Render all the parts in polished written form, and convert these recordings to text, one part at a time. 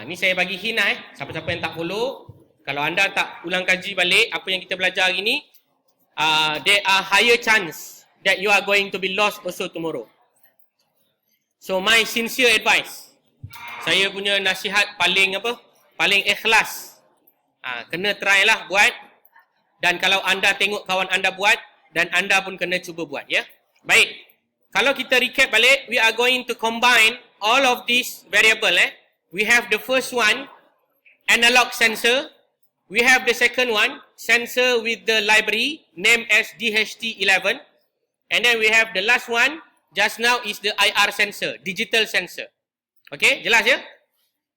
Ni saya bagi hint siapa-siapa yang tak follow, kalau anda tak ulang kaji balik apa yang kita belajar hari ni, there are higher chance that you are going to be lost also tomorrow. So my sincere advice, saya punya nasihat paling ikhlas, kena try lah buat. Dan kalau anda tengok kawan anda buat, dan anda pun kena cuba buat, ya. Baik, kalau kita recap balik, we are going to combine all of these variable. We have the first one, analog sensor. We have the second one, sensor with the library named as DHT11. And then we have the last one, just now is the IR sensor, digital sensor. Okay, jelas ya?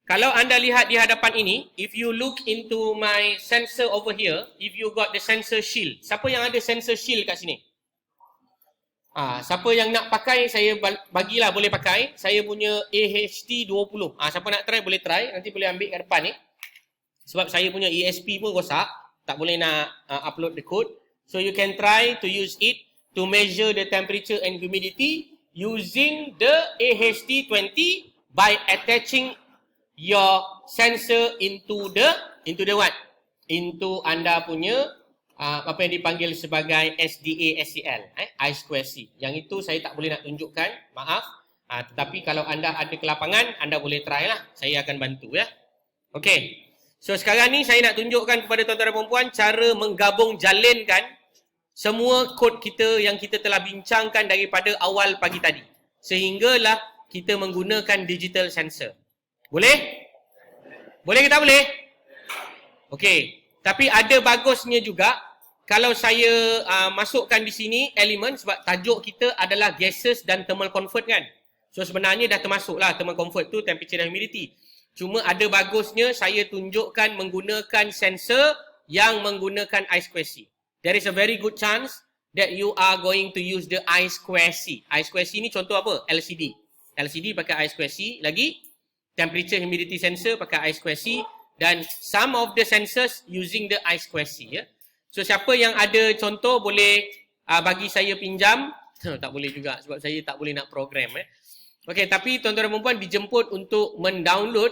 Kalau anda lihat di hadapan ini, if you look into my sensor over here, if you got the sensor shield. Siapa yang ada sensor shield kat sini? Siapa yang nak pakai, saya bagilah boleh pakai. Saya punya AHT20. Siapa nak try boleh try. Nanti boleh ambil kat depan ni. Sebab saya punya ESP pun rosak. Tak boleh nak upload the code. So you can try to use it to measure the temperature and humidity using the AHT20 by attaching your sensor into the what? Into anda punya apa yang dipanggil sebagai SDA-SCL, I2C. Yang itu saya tak boleh nak tunjukkan, maaf. Tetapi kalau anda ada kelapangan, anda boleh try lah. Saya akan bantu, ya. Okey. So sekarang ni saya nak tunjukkan kepada tuan-tuan dan puan-puan cara menggabung jalinkan semua kod kita yang kita telah bincangkan daripada awal pagi tadi. Sehinggalah kita menggunakan digital sensor. Boleh? Boleh ke tak boleh? Okey. Tapi ada bagusnya juga kalau saya masukkan di sini elemen, sebab tajuk kita adalah gases dan thermal comfort kan. So sebenarnya dah termasuklah thermal comfort tu, temperature dan humidity. Cuma ada bagusnya saya tunjukkan menggunakan sensor yang menggunakan I2C. There is a very good chance that you are going to use the I2C. I2C ni contoh apa? LCD. LCD pakai I2C lagi. Temperature humidity sensor pakai I2C. Dan some of the sensors using the I2C, ya. So siapa yang ada contoh boleh bagi saya pinjam. Tak boleh juga sebab saya tak boleh nak program. Okey, tapi tuan-tuan dan puan-puan dijemput untuk mendownload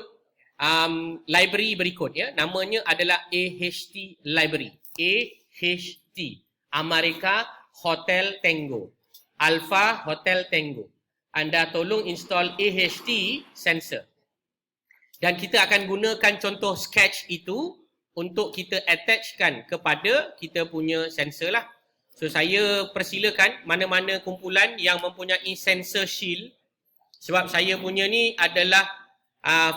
library berikut, ya. Namanya adalah AHT library. AHT, America Hotel Tango, Alpha Hotel Tango. Anda tolong install AHT sensor. Dan kita akan gunakan contoh sketch itu untuk kita attachkan kepada kita punya sensor lah. So saya persilakan mana-mana kumpulan yang mempunyai sensor shield. Sebab saya punya ni adalah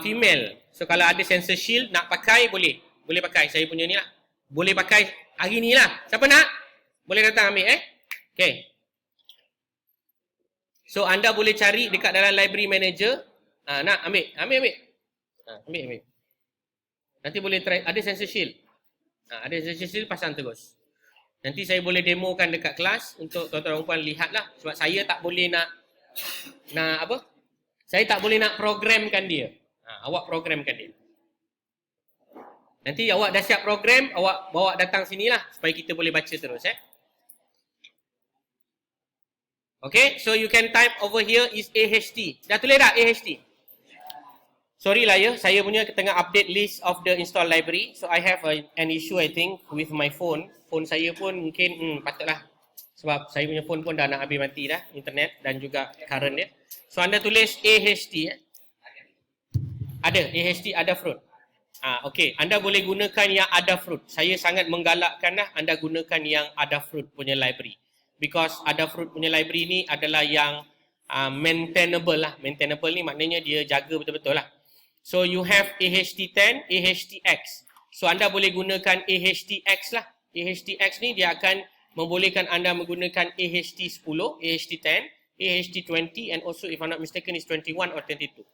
female. So kalau ada sensor shield nak pakai boleh. Boleh pakai saya punya ni lah. Boleh pakai hari ni lah. Siapa nak? Boleh datang ambil Okay. So anda boleh cari dekat dalam library manager. Nak ambil. Ambil. Nanti boleh try, ada sensor shield. Ada sensor shield, pasang terus. Nanti saya boleh demokan dekat kelas untuk tuan-tuan dan puan lihatlah. Sebab saya tak boleh nak apa? Saya tak boleh nak programkan dia. Awak programkan dia. Nanti awak dah siap program, awak bawa datang sinilah supaya kita boleh baca terus, Okay, so you can type over here is AHT. Dah tulis tak AHT? Sorry lah ya, saya punya tengah update list of the install library. So I have an issue I think with my phone. Phone saya pun mungkin patutlah. Sebab saya punya phone pun dah nak habis mati dah, internet dan juga current dia. So anda tulis AHT. Ada, AHT Adafruit. Okay, anda boleh gunakan yang Adafruit. Saya sangat menggalakkan anda gunakan yang Adafruit punya library. Because Adafruit punya library ni adalah yang maintainable lah. Maintainable ni maknanya dia jaga betul-betul lah. So you have AHT10, AHTX. So anda boleh gunakan AHTX lah. AHTX ni dia akan membolehkan anda menggunakan AHT10, AHT10, AHT20 and also if I'm not mistaken is 21 or 22.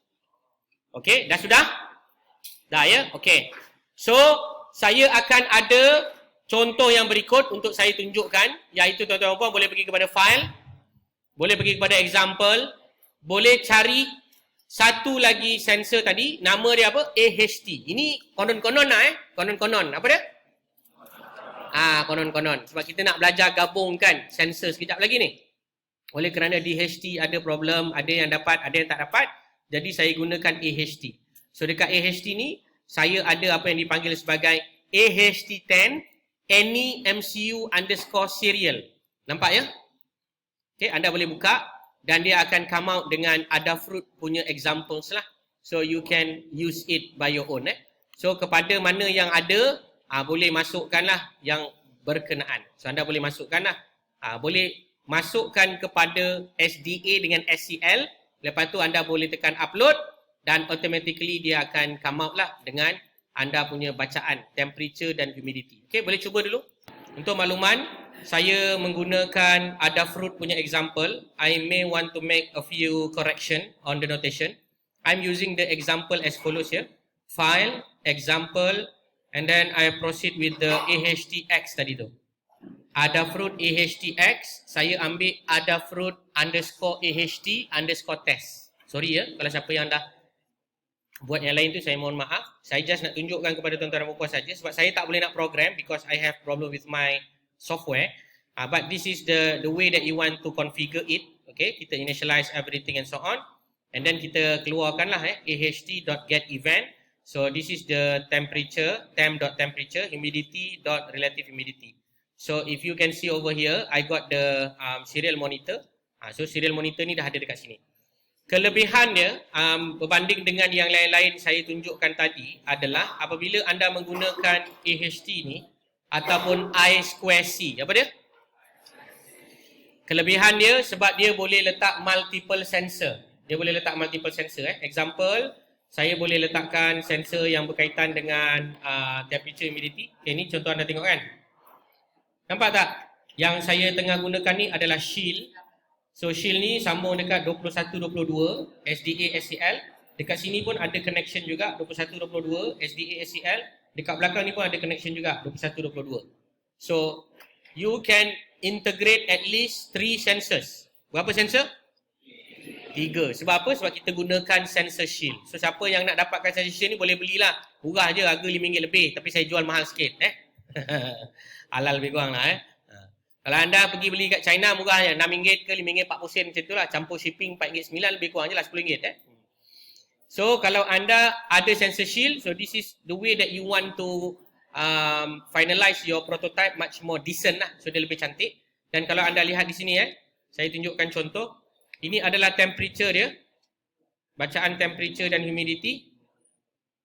Okay, dah sudah? Dah ya? Okay. So saya akan ada contoh yang berikut untuk saya tunjukkan, iaitu tuan-tuan dan puan boleh pergi kepada file, boleh pergi kepada example, boleh cari satu lagi sensor tadi, nama dia apa? AHT. Ini konon-konon konon-konon. Apa dia? Konon-konon. Sebab kita nak belajar gabungkan sensor sekejap lagi ni. Oleh kerana DHT ada problem, ada yang dapat, ada yang tak dapat. Jadi saya gunakan AHT. So dekat AHT ni, saya ada apa yang dipanggil sebagai AHT10 any MCU underscore serial. Nampak ya? Okay, anda boleh buka dan dia akan come out dengan Adafruit punya examples lah. So you can use it by your own. So kepada mana yang ada, boleh masukkanlah yang berkenaan. So anda boleh masukkanlah. Boleh masukkan kepada SDA dengan SCL. Lepas tu anda boleh tekan upload dan automatically dia akan come out lah dengan anda punya bacaan temperature dan humidity. Okay, boleh cuba dulu. Untuk makluman, saya menggunakan Adafruit punya example. I may want to make a few correction on the notation. I'm using the example as follows here. File, example, and then I proceed with the AHTX tadi tu. Adafruit AHTX, saya ambil Adafruit underscore AHT underscore test. Sorry ya, kalau siapa yang dah buat yang lain tu saya mohon maaf. Saya just nak tunjukkan kepada tuan-tuan dan puan-puan saja sebab saya tak boleh nak program because I have problem with my software. But this is the way that you want to configure it. Okay, kita initialize everything and so on. And then kita keluarkanlah aht.getEvent. So this is the temperature, temp.temperature, humidity.relative humidity. So if you can see over here, I got the serial monitor. So serial monitor ni dah ada dekat sini. Kelebihannya berbanding dengan yang lain-lain saya tunjukkan tadi adalah apabila anda menggunakan AHT ni ataupun I2C, apa dia? Kelebihan dia sebab dia boleh letak multiple sensor. Dia boleh letak multiple sensor. Example, saya boleh letakkan sensor yang berkaitan dengan temperature humidity. Okay, ni contoh anda tengok kan? Nampak tak? Yang saya tengah gunakan ni adalah shield. So shield ni sambung dekat 2122 SDA SCL. Dekat sini pun ada connection juga 2122 SDA SCL. Dekat belakang ni pun ada connection juga 2122. So you can integrate at least 3 sensors. Berapa sensor? 3. Sebab apa? Sebab kita gunakan sensor shield. So siapa yang nak dapatkan sensor shield ni boleh belilah. Murah je, harga RM5 lebih. Tapi saya jual mahal sikit. Halal lebih kurang lah. Kalau anda pergi beli kat China murah je, RM6 ke RM5 40 sen macam tu lah. Campur shipping RM4.9 lebih kurang je lah RM10. So kalau anda ada sensor shield, so this is the way that you want to finalize your prototype much more decent lah. So dia lebih cantik. Dan kalau anda lihat di sini saya tunjukkan contoh. Ini adalah temperature dia. Bacaan temperature dan humidity.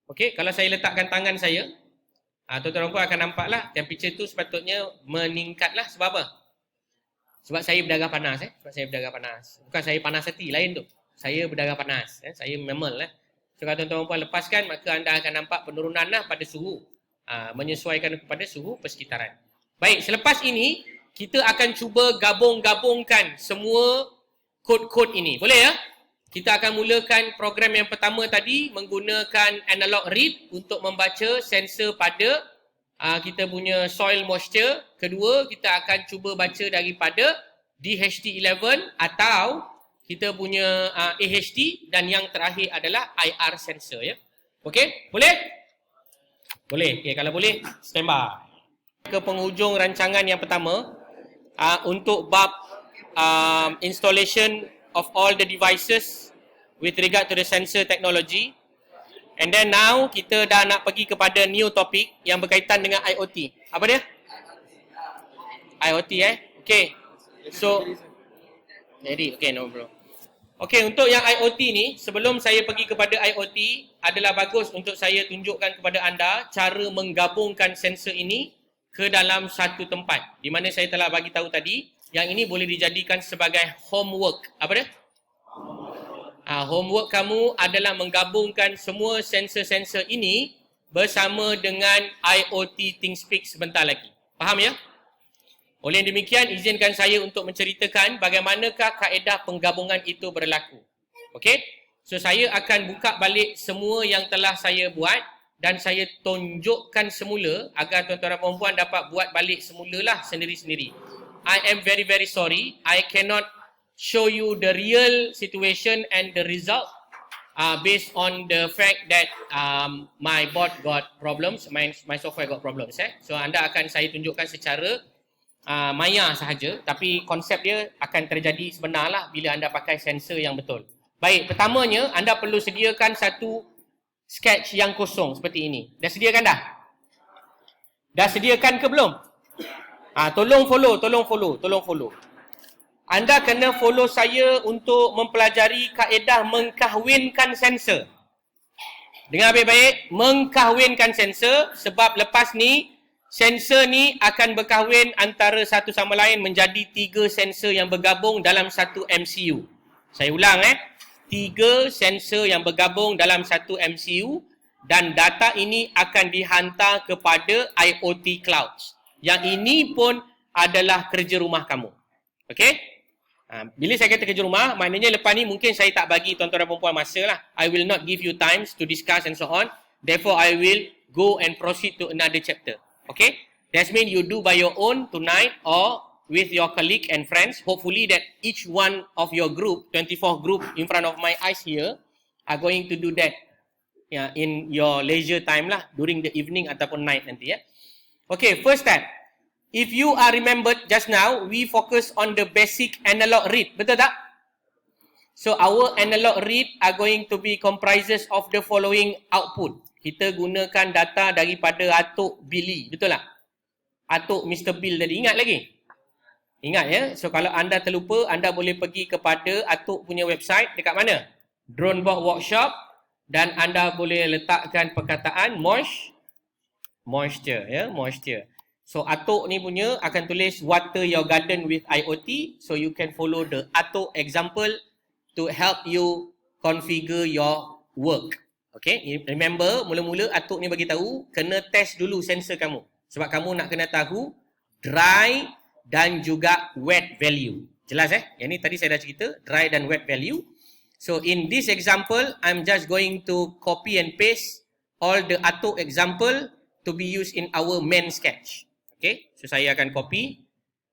Okay, kalau saya letakkan tangan saya, tuan-tuan pun akan nampak lah temperature tu sepatutnya meningkat lah. Sebab apa? Sebab saya berdarah panas. Sebab saya berdarah panas. Bukan saya panas hati, lain tu. Saya berdarah panas. Saya mammal. So kalau tuan-tuan puan lepaskan, maka anda akan nampak penurunan lah pada suhu. Menyesuaikan kepada suhu persekitaran. Baik, selepas ini, kita akan cuba gabung-gabungkan semua kod-kod ini. Boleh ya? Kita akan mulakan program yang pertama tadi menggunakan analog read untuk membaca sensor pada kita punya soil moisture. Kedua, kita akan cuba baca daripada DHT11 atau kita punya AHT, dan yang terakhir adalah IR sensor ya. Okey? Boleh? Boleh. Okey, kalau boleh stand by. Ke penghujung rancangan yang pertama untuk bab installation of all the devices with regard to the sensor technology. And then now kita dah nak pergi kepada new topic yang berkaitan dengan IoT. Apa dia? IoT Okay. So jadi okay, no bro. Okay, untuk yang IoT ni, sebelum saya pergi kepada IoT, adalah bagus untuk saya tunjukkan kepada anda cara menggabungkan sensor ini ke dalam satu tempat. Di mana saya telah bagi tahu tadi, yang ini boleh dijadikan sebagai homework. Apa dia? Homework kamu adalah menggabungkan semua sensor-sensor ini bersama dengan IoT ThingSpeak sebentar lagi. Faham ya? Oleh demikian, izinkan saya untuk menceritakan bagaimanakah kaedah penggabungan itu berlaku. Okey? So, saya akan buka balik semua yang telah saya buat dan saya tunjukkan semula agar tuan-tuan dan puan-puan dapat buat balik semulalah sendiri-sendiri. I am very, very sorry. I cannot show you the real situation and the result based on the fact that my board got problems, my software got problems. So anda akan saya tunjukkan secara maya sahaja, tapi konsep dia akan terjadi sebenarlah bila anda pakai sensor yang betul. Baik, pertamanya anda perlu sediakan satu sketch yang kosong seperti ini. Dah sediakan dah? Dah sediakan ke belum? Tolong follow. Anda kena follow saya untuk mempelajari kaedah mengkahwinkan sensor. Dengar baik-baik, mengkahwinkan sensor, sebab lepas ni sensor ni akan berkahwin antara satu sama lain menjadi 3 sensor yang bergabung dalam satu MCU. Saya ulang 3 sensor yang bergabung dalam satu MCU, dan data ini akan dihantar kepada IoT clouds. Yang ini pun adalah kerja rumah kamu. Okey? Bila saya kata kerja rumah, maknanya lepas ni mungkin saya tak bagi tuan-tuan dan perempuan masa lah. I will not give you times to discuss and so on. Therefore, I will go and proceed to another chapter. Okay? That means you do by your own tonight or with your colleague and friends. Hopefully that each one of your group, 24 group in front of my eyes here, are going to do that in your leisure time lah, during the evening ataupun night nanti ya. Okay, first step. If you are remembered just now, we focus on the basic analog read. Betul tak? So, our analog read are going to be comprises of the following output. Kita gunakan data daripada atuk Billy. Betul tak? Atuk Mr. Bill tadi. Ingat lagi? Ingat ya? So, kalau anda terlupa, anda boleh pergi kepada atuk punya website. Dekat mana? Dronebot Workshop. Dan anda boleh letakkan perkataan moisture. Ya, moisture. So, atuk ni punya akan tulis water your garden with IoT. So, you can follow the atuk example to help you configure your work. Okay, remember, mula-mula atuk ni bagi tahu, kena test dulu sensor kamu. Sebab kamu nak kena tahu dry dan juga wet value. Jelas Yang ni tadi saya dah cerita, dry dan wet value. So, in this example, I'm just going to copy and paste all the atuk example to be used in our main sketch. Okay, so saya akan copy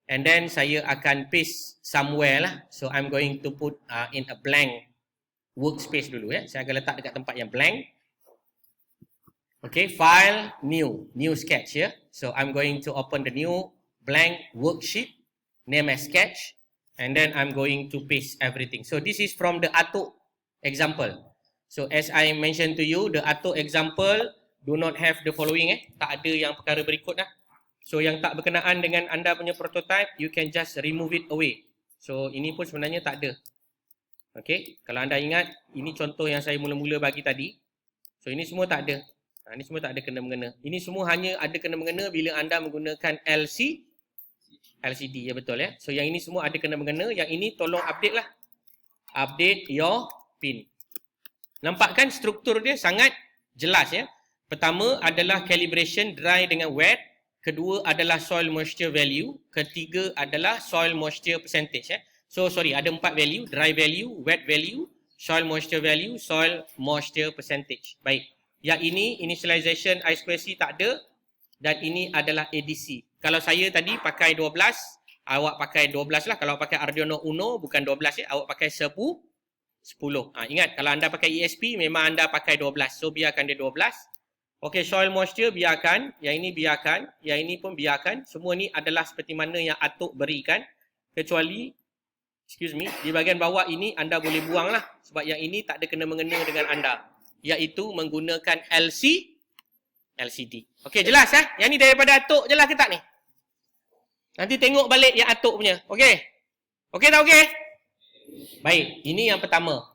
and then saya akan paste somewhere lah. So I'm going to put in a blank workspace dulu ya. Saya akan letak dekat tempat yang blank. Okay, file, new sketch ya. So I'm going to open the new blank worksheet, name as sketch, and then I'm going to paste everything. So this is from the atuk example. So as I mentioned to you, the atuk example do not have the following Tak ada yang perkara berikut lah. So yang tak berkenaan dengan anda punya prototype, you can just remove it away. So ini pun sebenarnya tak ada. Okay, kalau anda ingat, ini contoh yang saya mula-mula bagi tadi. So ini semua tak ada. Ini semua tak ada kena-mengena. Ini semua hanya ada kena-mengena bila anda menggunakan LCD. Ya betul ya. So yang ini semua ada kena-mengena. Yang ini tolong update lah. Update your pin. Nampak kan struktur dia sangat jelas ya. Pertama adalah calibration dry dengan wet. Kedua adalah soil moisture value. Ketiga adalah soil moisture percentage. So sorry, ada 4 value. Dry value, wet value, soil moisture value, soil moisture percentage. Baik. Yang ini initialization I2C tak ada. Dan ini adalah ADC. Kalau saya tadi pakai 12, awak pakai 12 lah. Kalau pakai Arduino Uno bukan 12 awak pakai 10. Ingat, kalau anda pakai ESP memang anda pakai 12. So biarkan dia 12. Okey, soil moisture biarkan, yang ini biarkan, yang ini pun biarkan. Semua ni adalah seperti mana yang atuk berikan. Kecuali, di bahagian bawah ini anda boleh buang lah. Sebab yang ini tak ada kena-mengena dengan anda. Iaitu menggunakan LCD. Okey, jelas Yang ni daripada atuk je lah ke tak ni? Nanti tengok balik yang atuk punya. Okey? Okey tak okey? Baik, ini yang pertama.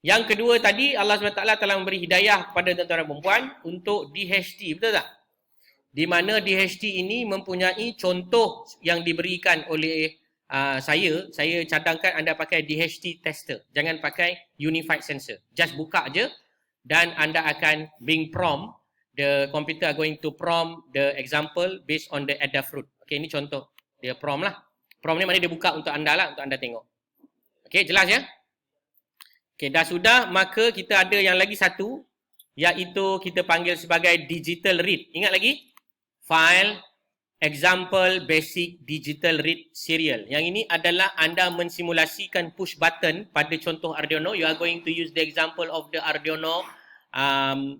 Yang kedua tadi, Allah SWT telah memberi hidayah kepada tuan-tuan dan perempuan untuk DHT, betul tak? Di mana DHT ini mempunyai contoh yang diberikan oleh saya cadangkan anda pakai DHT tester. Jangan pakai unified sensor. Just buka je dan anda akan being prompt. The computer are going to prompt the example based on the Adafruit. Okay, ini contoh. Dia prompt lah. Prompt ni mana dia buka untuk anda lah, untuk anda tengok. Okay, jelas ya? Okay, dah sudah, maka kita ada yang lagi satu, iaitu kita panggil sebagai digital read. Ingat lagi? File, example, basic, digital read serial. Yang ini adalah anda mensimulasikan push button pada contoh Arduino. You are going to use the example of the Arduino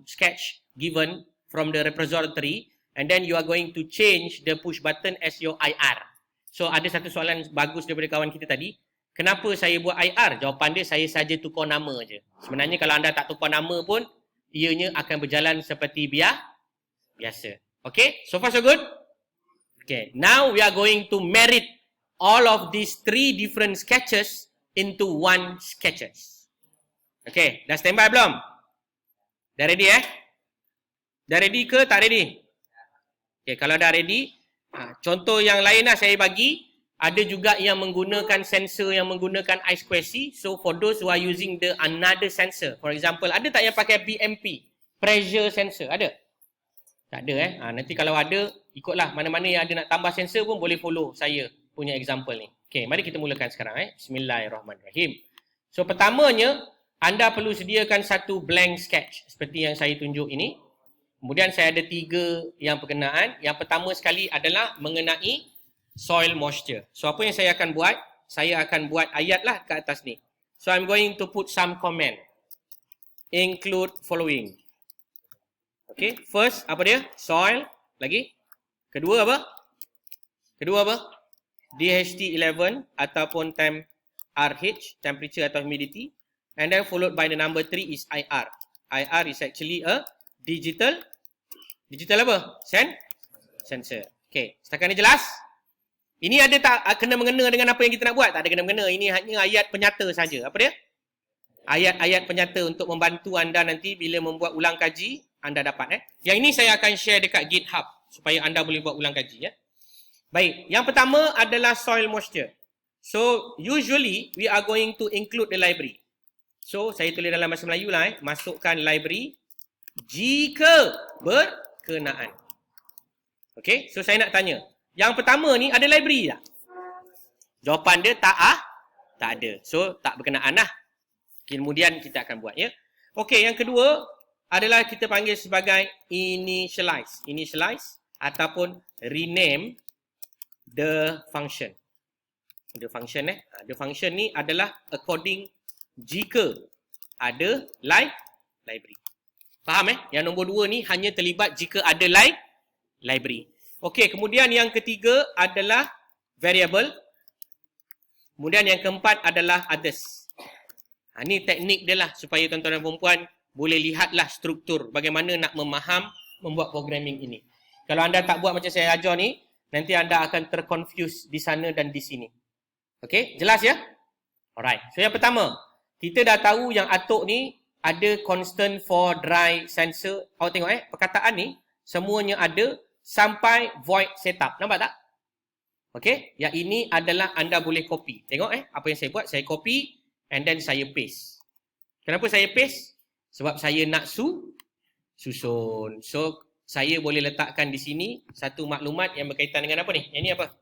sketch given from the repository. And then you are going to change the push button as your IR. So, ada satu soalan bagus daripada kawan kita tadi. Kenapa saya buat IR? Jawapan dia, saya saja tukar nama je. Sebenarnya kalau anda tak tukar nama pun, ianya akan berjalan seperti biasa. Okay, so far so good? Okay, now we are going to marry all of these 3 different sketches into one sketches. Okay, dah standby belum? Dah ready Dah ready ke tak ready? Okay, kalau dah ready, contoh yang lain lah saya bagi. Ada juga yang menggunakan sensor yang menggunakan I2C. So for those who are using the another sensor, for example, ada tak yang pakai BMP? Pressure sensor, ada? Tak ada nanti kalau ada, ikutlah mana-mana yang ada nak tambah sensor pun boleh follow saya punya example ni. Okay, mari kita mulakan sekarang Bismillahirrahmanirrahim. So pertamanya, anda perlu sediakan satu blank sketch seperti yang saya tunjuk ini. Kemudian saya ada 3 yang berkenaan. Yang pertama sekali adalah mengenai soil moisture. So apa yang saya akan buat? Saya akan buat ayat lah kat atas ni. So I'm going to put some comment. Include following. Okay, first apa dia? Soil. Lagi? Kedua apa? DHT11 ataupun RH, temperature atau humidity. And then followed by the number 3 is IR. IR is actually a digital apa? Sensor. Okay, setakat ni jelas? Ini ada tak kena-mengena dengan apa yang kita nak buat? Tak ada kena-mengena. Ini hanya ayat penyata saja. Apa dia? Ayat-ayat penyata untuk membantu anda nanti bila membuat ulang kaji, anda dapat. Yang ini saya akan share dekat GitHub supaya anda boleh buat ulang kaji. Baik, yang pertama adalah soil moisture. So, usually we are going to include the library. So, saya tulis dalam bahasa Melayu lah. Masukkan library jika berkenaan. Okay, so saya nak tanya. Yang pertama ni ada library tak? Jawapan dia tak ada. So, tak berkenaan lah. Kemudian kita akan buat Okey, yang kedua adalah kita panggil sebagai initialize. Initialize ataupun rename the function. The function The function ni adalah according jika ada library. Faham Yang nombor 2 ni hanya terlibat jika ada library. Okey, kemudian yang ketiga adalah variable. Kemudian yang keempat adalah others. Ini teknik dia lah supaya tuan-tuan dan puan-puan boleh lihatlah struktur bagaimana nak membuat programming ini. Kalau anda tak buat macam saya ajar ni, nanti anda akan terconfuse di sana dan di sini. Okey, jelas ya? Alright, so yang pertama, kita dah tahu yang atuk ni ada constant for dry sensor. Awak tengok perkataan ni semuanya ada sampai void setup. Nampak tak? Okey, yang ini adalah anda boleh copy. Tengok apa yang saya buat, saya copy and then saya paste. Kenapa saya paste? Sebab saya nak susun. So, saya boleh letakkan di sini satu maklumat yang berkaitan dengan apa ni? Yang ni apa?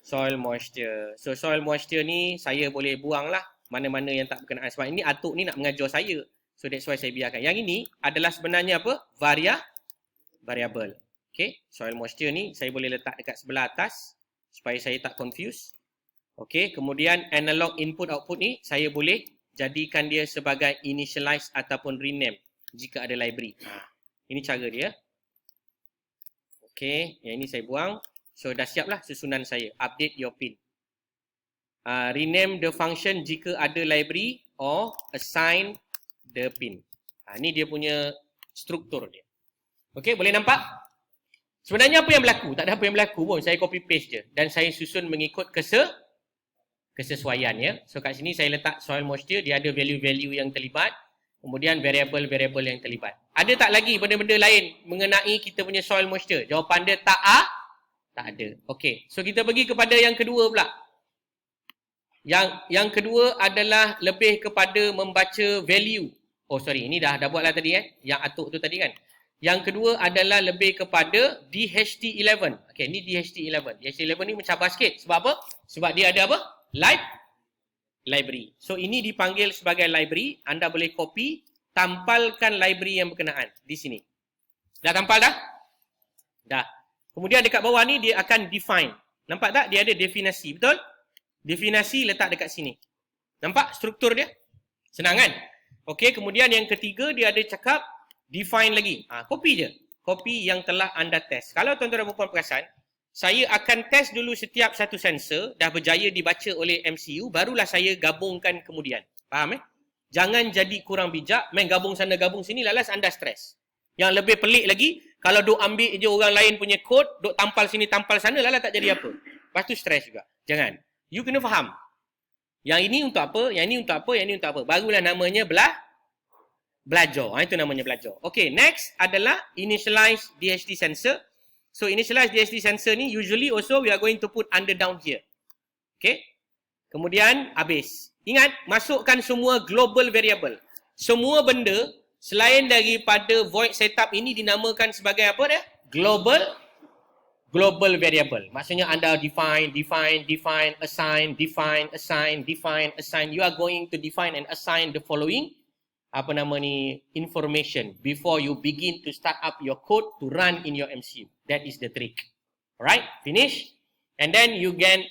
Soil moisture. So, soil moisture ni saya boleh buang lah mana-mana yang tak berkenaan. Sebab ini atuk ni nak mengajar saya. So, that's why saya biarkan. Yang ini adalah sebenarnya apa? Variable. Okay, soil moisture ni saya boleh letak dekat sebelah atas supaya saya tak confuse. Okay, kemudian analog input output ni saya boleh jadikan dia sebagai initialize ataupun rename jika ada library. Ini cara dia. Okay, yang ini saya buang. So, dah siap lah susunan saya. Update your pin. Rename the function jika ada library or assign the pin. Ini dia punya struktur dia. Okey, boleh nampak? Sebenarnya apa yang berlaku? Tak ada apa yang berlaku pun. Saya copy paste je. Dan saya susun mengikut kesesuaian So kat sini saya letak soil moisture. Dia ada value-value yang terlibat. Kemudian variable-variable yang terlibat. Ada tak lagi benda-benda lain mengenai kita punya soil moisture? Jawapan dia tak ada. Okey, so kita pergi kepada yang kedua pula. Yang kedua adalah lebih kepada membaca value. Oh sorry, ini dah buatlah tadi Yang atuk tu tadi kan. Yang kedua adalah lebih kepada DHT11. Okey, ni DHT11. DHT11 ni mencabar sikit. Sebab apa? Sebab dia ada apa? Library. So, ini dipanggil sebagai library. Anda boleh copy, tampalkan library yang berkenaan di sini. Dah tampal dah? Dah. Kemudian dekat bawah ni dia akan define. Nampak tak? Dia ada definasi. Betul? Definasi letak dekat sini. Nampak struktur dia? Senang kan? Okey, kemudian yang ketiga dia ada cakap define lagi. Copy je. Copy yang telah anda test. Kalau tuan-tuan dan puan-puan perasan, saya akan test dulu setiap satu sensor, dah berjaya dibaca oleh MCU, barulah saya gabungkan kemudian. Faham Jangan jadi kurang bijak, main gabung sana gabung sini, lalas anda stres. Yang lebih pelik lagi, kalau duk ambil je orang lain punya kod, duk tampal sini tampal sana, lalas tak jadi apa. Lepas tu stres juga. Jangan. You kena faham. Yang ini untuk apa, yang ini untuk apa, yang ini untuk apa. Barulah namanya belajar. Itu namanya belajar. Okay, next adalah initialize DHT sensor. So initialize DHT sensor ni usually also we are going to put under down here. Okay. Kemudian habis. Ingat, masukkan semua global variable. Semua benda selain daripada void setup ini dinamakan sebagai apa dia? Global variable. Maksudnya anda define, assign. You are going to define and assign the following information before you begin to start up your code to run in your MCU. That is the trick. Alright, finish. And then you can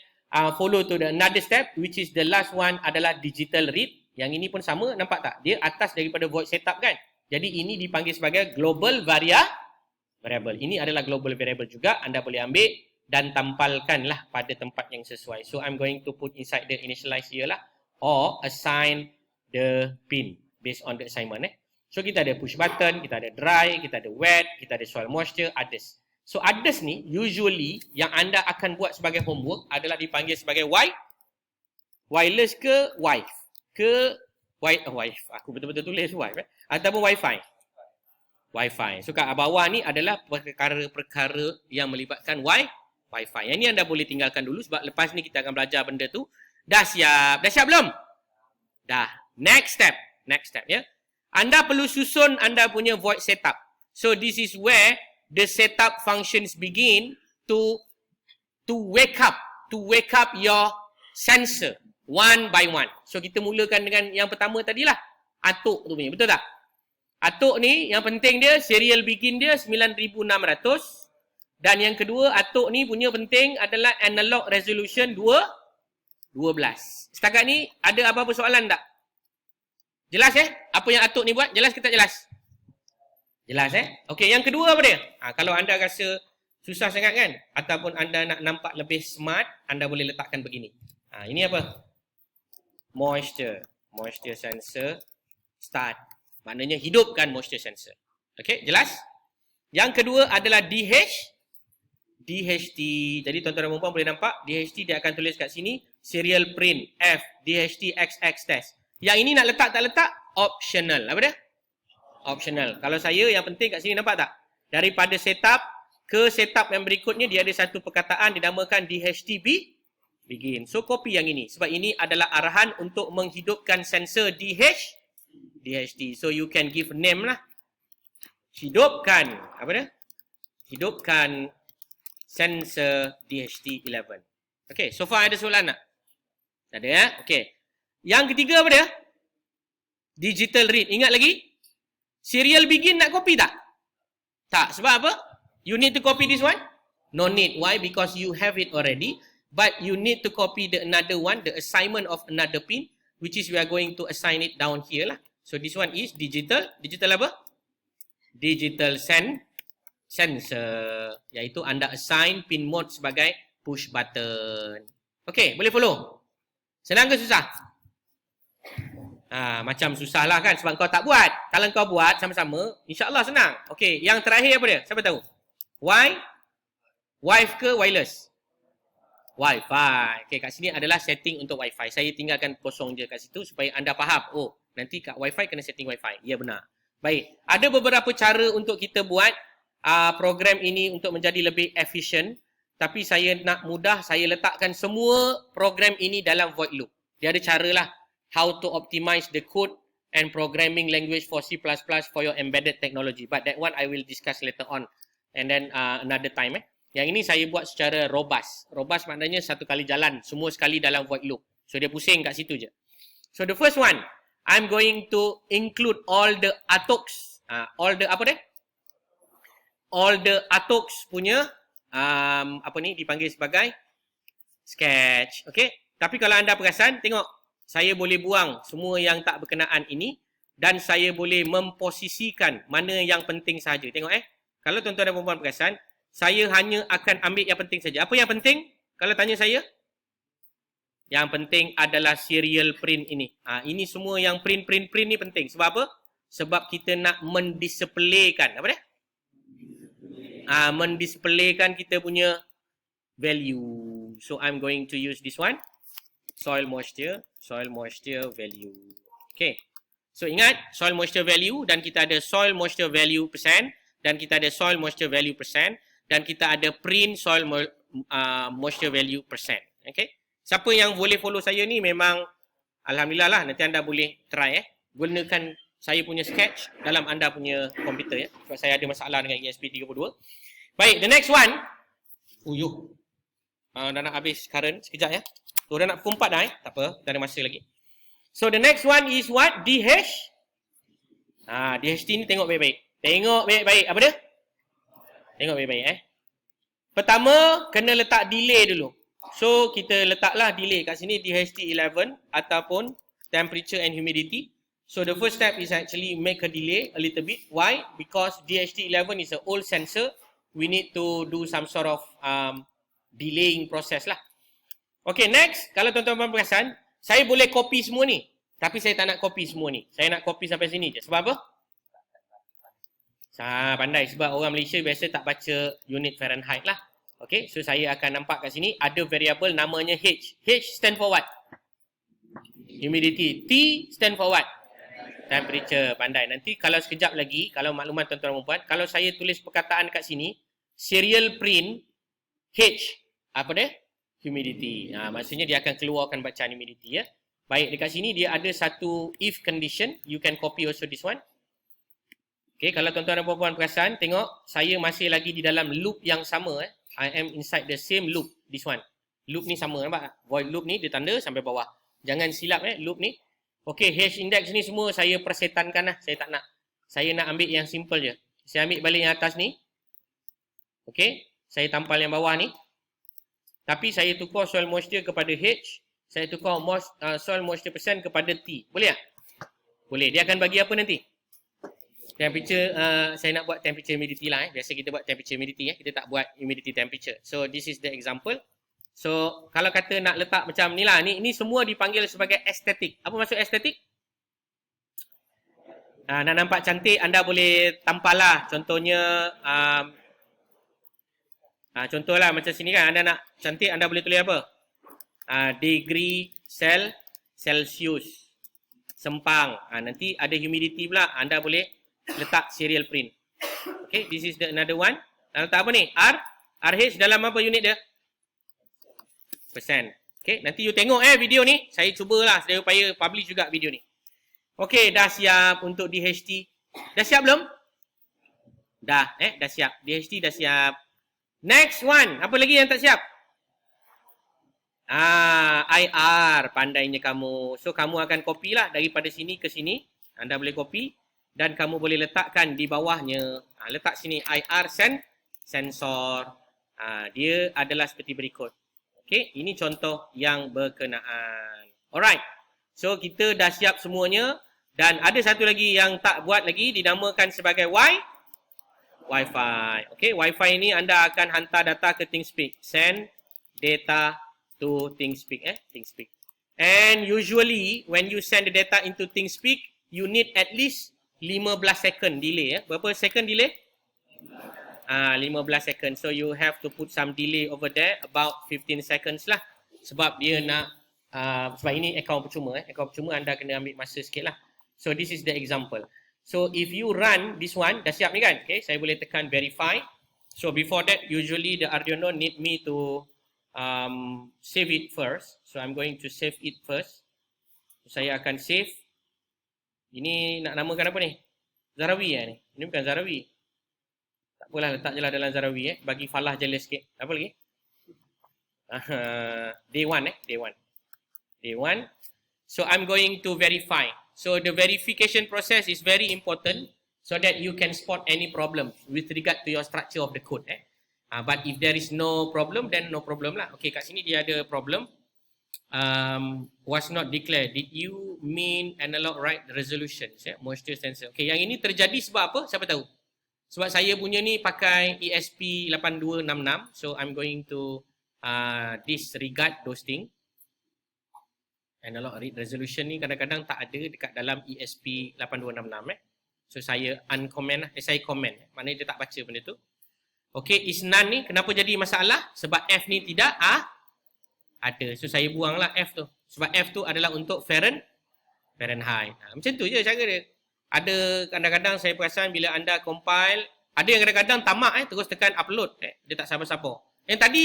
follow to the another step, which is the last one adalah digital read. Yang ini pun sama, nampak tak? Dia atas daripada void setup kan? Jadi ini dipanggil sebagai global variable. Ini adalah global variable juga. Anda boleh ambil dan tampalkanlah pada tempat yang sesuai. So I'm going to put inside the initialize here lah. Or assign the pin based on the assignment. So kita ada push button, kita ada dry, kita ada wet, kita ada soil moisture, others. So others ni usually yang anda akan buat sebagai homework adalah dipanggil sebagai wireless ke wife. Aku betul-betul tulis wife ataupun wifi. So kat bawah ni adalah perkara-perkara yang melibatkan wifi. Yang ni anda boleh tinggalkan dulu sebab lepas ni kita akan belajar benda tu. Dah siap? Dah siap belum? Dah. Next step ya. Anda perlu susun anda punya void setup. So this is where the setup functions begin to wake up your sensor one by one. So kita mulakan dengan yang pertama tadilah, atuk tu punya, betul tak? Atuk ni yang penting dia serial begin dia 9600 dan yang kedua atuk ni punya penting adalah analog resolution 12. Setakat ni ada apa-apa soalan tak? Jelas apa yang atuk ni buat? Jelas ke tak jelas? Jelas Okey, yang kedua apa dia? Kalau anda rasa susah sangat kan? Ataupun anda nak nampak lebih smart, anda boleh letakkan begini. Ini apa? Moisture sensor start. Maknanya hidupkan moisture sensor. Okey, jelas? Yang kedua adalah DHT. Jadi tuan-tuan dan puan-puan boleh nampak, DHT dia akan tulis kat sini, serial print F, DHT XX test. Yang ini nak letak tak letak? Optional. Apa dia? Optional. Kalau saya yang penting kat sini nampak tak? Daripada setup ke setup yang berikutnya dia ada satu perkataan dinamakan DHT begin. So copy yang ini sebab ini adalah arahan untuk menghidupkan sensor DHT. So you can give name lah. Hidupkan sensor DHT11. Okay, so far ada soalan tak? Tak ada Okay. Yang ketiga apa dia? Digital read. Ingat lagi? Serial begin nak copy tak? Tak. Sebab apa? You need to copy this one? No need. Why? Because you have it already. But you need to copy the another one, the assignment of another pin, which is we are going to assign it down here lah. So this one is digital. Digital apa? Digital sensor. Iaitu anda assign pin mode sebagai push button. Okay, boleh follow? Senang ke susah? Macam susah lah kan sebab kau tak buat. Kalau kau buat sama-sama, insyaAllah senang. Okay, yang terakhir apa dia? Siapa tahu? Wife ke wireless? Wi-Fi. Okay, kat sini adalah setting untuk Wi-Fi. Saya tinggalkan kosong je kat situ supaya anda faham. Oh, nanti kat Wi-Fi kena setting Wi-Fi. Ya, benar. Baik, ada beberapa cara untuk kita buat program ini untuk menjadi lebih efisien. Tapi saya nak mudah, saya letakkan semua program ini dalam void loop. Dia ada cara lah. How to optimize the code and programming language for C++ for your embedded technology. But that one I will discuss later on. And then another time. Yang ini saya buat secara robust. Robust maknanya satu kali jalan. Semua sekali dalam void loop. So dia pusing kat situ je. So the first one. I'm going to include all the ATOX. All the apa dia? All the ATOX punya dipanggil sebagai sketch. Okay. Tapi kalau anda perasan, tengok. Saya boleh buang semua yang tak berkenaan ini dan saya boleh memposisikan mana yang penting saja. Tengok Kalau tuan-tuan dan puan-puan perasan, saya hanya akan ambil yang penting saja. Apa yang penting? Kalau tanya saya? Yang penting adalah serial print ini. Ini semua yang print ni penting. Sebab apa? Sebab kita nak mendisplaykan. Apa dia? Mendisplaykan kita punya value. So I'm going to use this one. Soil moisture value. Okay. So ingat, soil moisture value dan kita ada soil moisture value percent dan kita ada soil moisture value percent dan kita ada print soil moisture value percent. Okay. Siapa yang boleh follow saya ni memang alhamdulillah lah, nanti anda boleh try gunakan saya punya sketch dalam anda punya komputer sebab saya ada masalah dengan ESP32. Baik, the next one. Dah nak habis current sekejap Tu dah nak pukul 4 dah tak apa, dah ada masa lagi. So the next one is what? DH. DHT ni tengok baik-baik. Tengok baik-baik. Apa dia? Tengok baik-baik Pertama, kena letak delay dulu. So, kita letaklah delay kat sini DHT11 ataupun temperature and humidity. So, the first step is actually make a delay a little bit. Why? Because DHT11 is an old sensor. We need to do some sort of delaying process lah. Okay, next. Kalau tuan-tuan perasan, saya boleh copy semua ni. Tapi saya tak nak copy semua ni. Saya nak copy sampai sini je. Sebab apa? Pandai. Sebab orang Malaysia biasa tak baca unit Fahrenheit lah. Okay, so saya akan nampak kat sini ada variable namanya H. H stand for what? Humidity. T stand for what? Temperature. Pandai. Nanti kalau sekejap lagi, kalau makluman tuan-tuan dan puan, kalau saya tulis perkataan kat sini, serial print H. Apa dia? Humidity. Maksudnya dia akan keluarkan bacaan humidity Baik, dekat sini dia ada satu if condition. You can copy also this one. Okay, kalau tuan-tuan dan puan-puan perasan, tengok saya masih lagi di dalam loop yang sama I am inside the same loop, this one. Loop ni sama, nampak tak? Void loop ni dia tanda sampai bawah. Jangan silap loop ni. Okay, hash index ni semua saya persetankan lah. Saya tak nak. Saya nak ambil yang simple je. Saya ambil balik yang atas ni. Okay, saya tampal yang bawah ni. Tapi saya tukar soil moisture kepada H. Saya tukar soil moisture percent kepada T. Boleh tak? Boleh. Dia akan bagi apa nanti? Temperature, saya nak buat temperature humidity lah Biasa kita buat temperature humidity kita tak buat humidity temperature. So this is the example. So kalau kata nak letak macam ni lah, ni semua dipanggil sebagai estetik. Apa maksud estetik? Nak nampak cantik, anda boleh tampal lah. Contohnya contohlah macam sini kan, anda nak cantik, anda boleh tulis apa? Degree Celsius sempang. Nanti ada humidity pula, anda boleh letak serial print. Okay, this is the another one. Letak apa ni? RH dalam apa unit dia? Percent. Okay, nanti you tengok video ni. Saya cubalah sedaya upaya publish juga video ni. Okay, dah siap untuk DHT. Dah siap belum? Dah siap. DHT dah siap. Next one. Apa lagi yang tak siap? IR. Pandainya kamu. So, kamu akan copy lah daripada sini ke sini. Anda boleh copy. Dan kamu boleh letakkan di bawahnya. Letak sini IR sensor. Dia adalah seperti berikut. Okay, ini contoh yang berkenaan. Alright. So, kita dah siap semuanya. Dan ada satu lagi yang tak buat lagi. Dinamakan sebagai Wi-Fi. Okay, Wi-Fi ini anda akan hantar data ke ThingSpeak. Send data to ThingSpeak. ThingSpeak. And usually, when you send the data into ThingSpeak, you need at least 15 second delay. Berapa second delay? 15 second. So you have to put some delay over there, about 15 seconds lah. Sebab dia nak, sebab ini akaun percuma. Akaun percuma anda kena ambil masa sikit lah. So this is the example. So if you run this one, dah siap ni kan? Okay, saya boleh tekan verify. So before that, usually the Arduino need me to save it first. So I'm going to save it first. So, saya akan save. Ini nak namakan apa ni? Zarawi ni? Ini bukan Zarawi. Tak apalah, letak je lah dalam Zarawi Bagi Falah jelas sikit. Apa lagi? Day 1 Day 1. So I'm going to verify. So the verification process is very important so that you can spot any problem with regard to your structure of the code. But if there is no problem, then no problem lah. Okay, kat sini dia ada problem. Was not declared. Did you mean analog right resolution? Moisture sensor. Okay, yang ini terjadi sebab apa? Siapa tahu? Sebab saya punya ni pakai ESP8266. So I'm going to disregard those things. Analog read resolution ni kadang-kadang tak ada dekat dalam ESP8266 So saya uncomment lah, saya comment. Maknanya dia tak baca benda tu. Okey, is none ni kenapa jadi masalah? Sebab F ni tidak ada. So saya buanglah F tu. Sebab F tu adalah untuk Fahrenheit. Macam tu je cara dia. Ada kadang-kadang saya perasan bila anda compile, ada yang kadang-kadang tamak terus tekan upload. Dia tak sabar-sabar. Yang tadi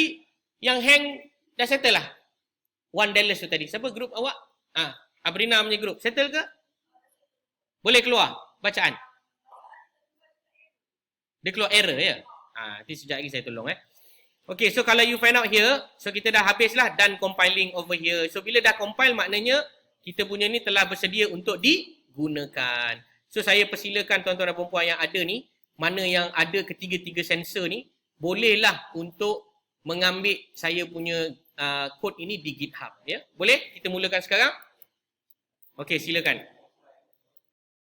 yang hang dah settle lah. One Dallas tu tadi. Siapa grup awak? Abrina punya grup. Settle ke? Boleh keluar bacaan. Dia keluar error ya. Nanti sekejap lagi saya tolong Okay, so kalau you find out here, so kita dah habislah done compiling over here. So bila dah compile maknanya kita punya ni telah bersedia untuk digunakan. So saya persilakan tuan-tuan dan puan-puan yang ada ni, mana yang ada ketiga-tiga sensor ni, bolehlah untuk mengambil saya punya kod ini di GitHub ya. Boleh? Kita mulakan sekarang. Okey, silakan.